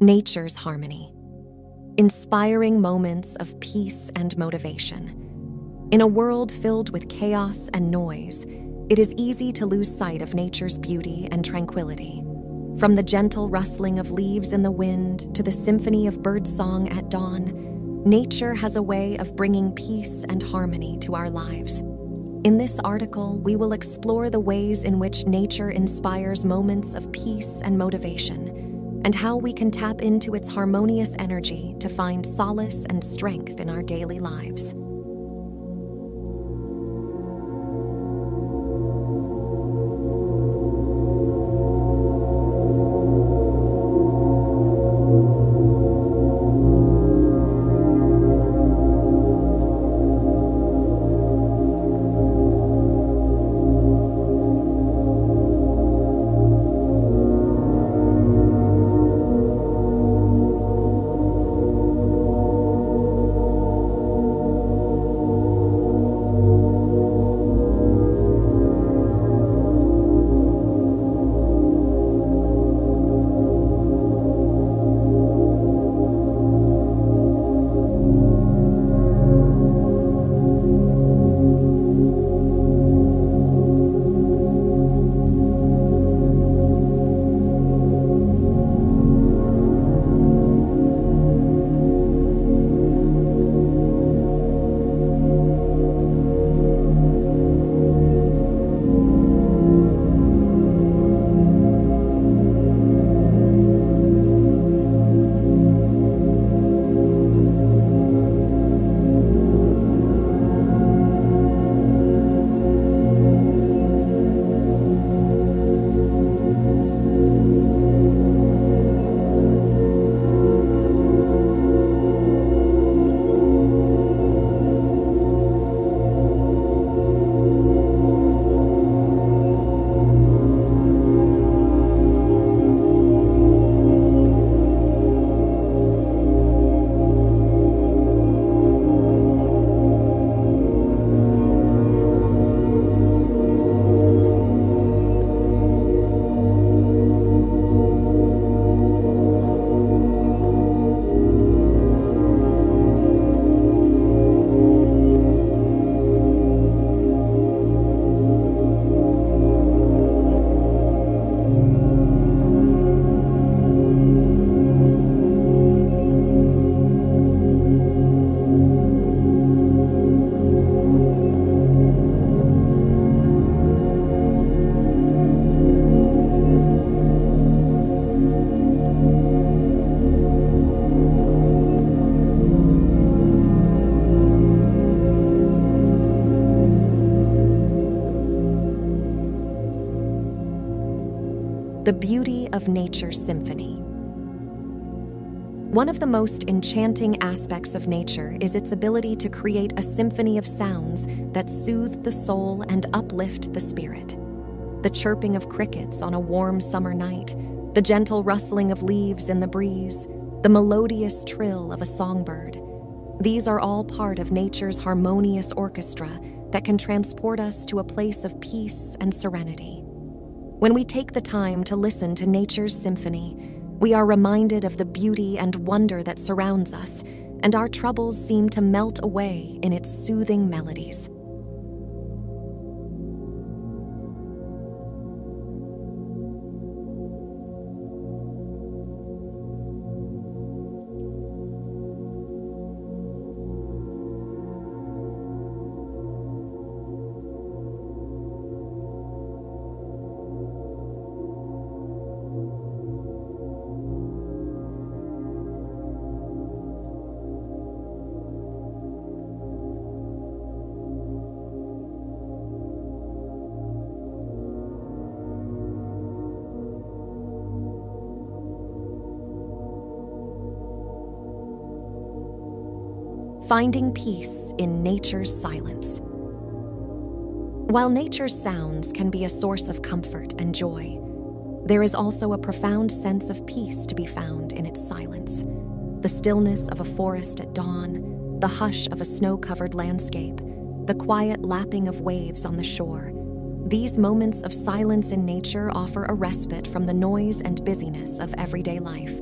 Nature's harmony. Inspiring moments of peace and motivation. In a world filled with chaos and noise, it is easy to lose sight of nature's beauty and tranquility. From the gentle rustling of leaves in the wind to the symphony of birdsong at dawn, nature has a way of bringing peace and harmony to our lives. In this article, we will explore the ways in which nature inspires moments of peace and motivation, and how we can tap into its harmonious energy to find solace and strength in our daily lives. The beauty of nature's symphony. One of the most enchanting aspects of nature is its ability to create a symphony of sounds that soothe the soul and uplift the spirit. The chirping of crickets on a warm summer night, the gentle rustling of leaves in the breeze, the melodious trill of a songbird. These are all part of nature's harmonious orchestra that can transport us to a place of peace and serenity. When we take the time to listen to nature's symphony, we are reminded of the beauty and wonder that surrounds us, and our troubles seem to melt away in its soothing melodies. Finding peace in nature's silence. While nature's sounds can be a source of comfort and joy, there is also a profound sense of peace to be found in its silence. The stillness of a forest at dawn, the hush of a snow-covered landscape, the quiet lapping of waves on the shore. These moments of silence in nature offer a respite from the noise and busyness of everyday life.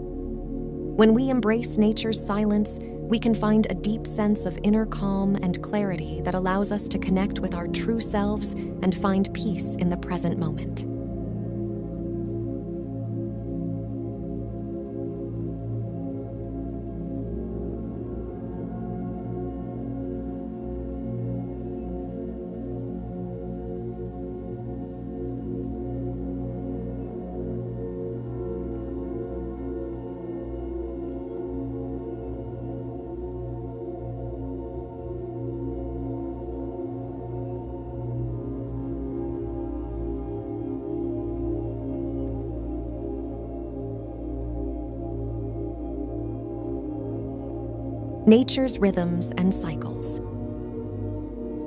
When we embrace nature's silence, we can find a deep sense of inner calm and clarity that allows us to connect with our true selves and find peace in the present moment. Nature's rhythms and cycles.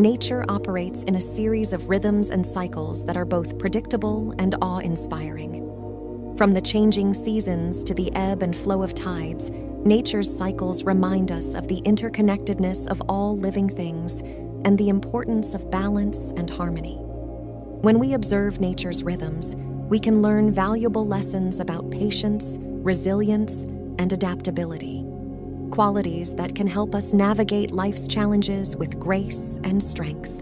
Nature operates in a series of rhythms and cycles that are both predictable and awe-inspiring. From the changing seasons to the ebb and flow of tides, nature's cycles remind us of the interconnectedness of all living things and the importance of balance and harmony. When we observe nature's rhythms, we can learn valuable lessons about patience, resilience, and adaptability, qualities that can help us navigate life's challenges with grace and strength.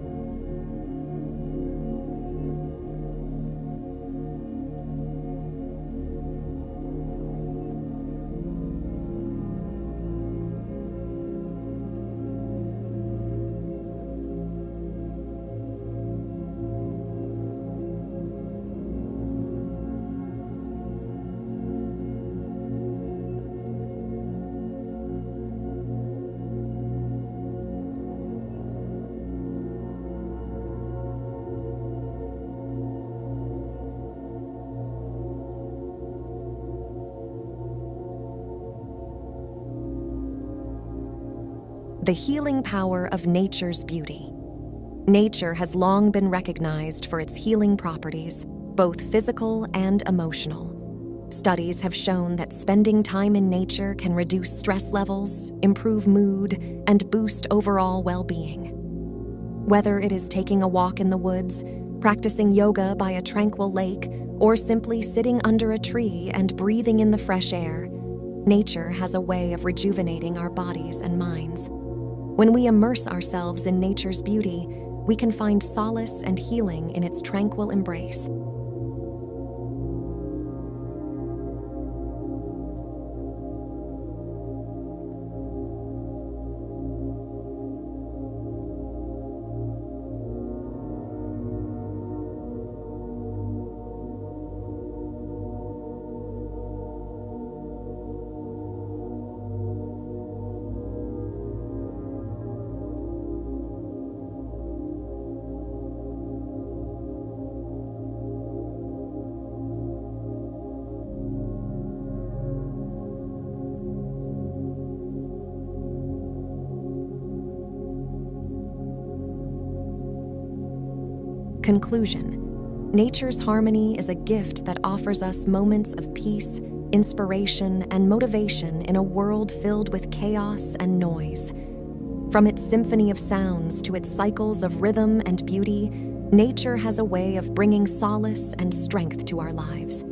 The healing power of nature's beauty. Nature has long been recognized for its healing properties, both physical and emotional. Studies have shown that spending time in nature can reduce stress levels, improve mood, and boost overall well-being. Whether it is taking a walk in the woods, practicing yoga by a tranquil lake, or simply sitting under a tree and breathing in the fresh air, nature has a way of rejuvenating our bodies and minds. When we immerse ourselves in nature's beauty, we can find solace and healing in its tranquil embrace. Conclusion. Nature's harmony is a gift that offers us moments of peace, inspiration, and motivation in a world filled with chaos and noise. From its symphony of sounds to its cycles of rhythm and beauty, nature has a way of bringing solace and strength to our lives.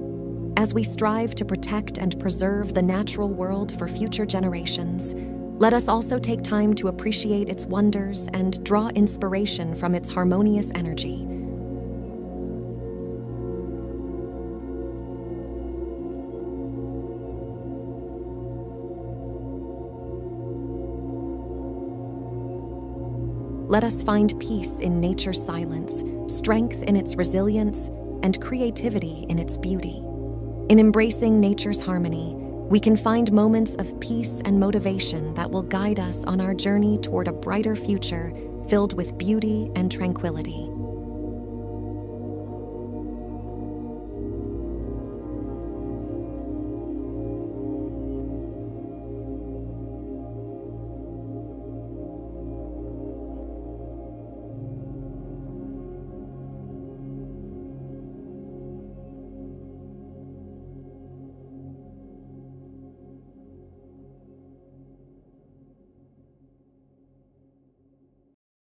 As we strive to protect and preserve the natural world for future generations, let us also take time to appreciate its wonders and draw inspiration from its harmonious energy. Let us find peace in nature's silence, strength in its resilience, and creativity in its beauty. In embracing nature's harmony, we can find moments of peace and motivation that will guide us on our journey toward a brighter future filled with beauty and tranquility.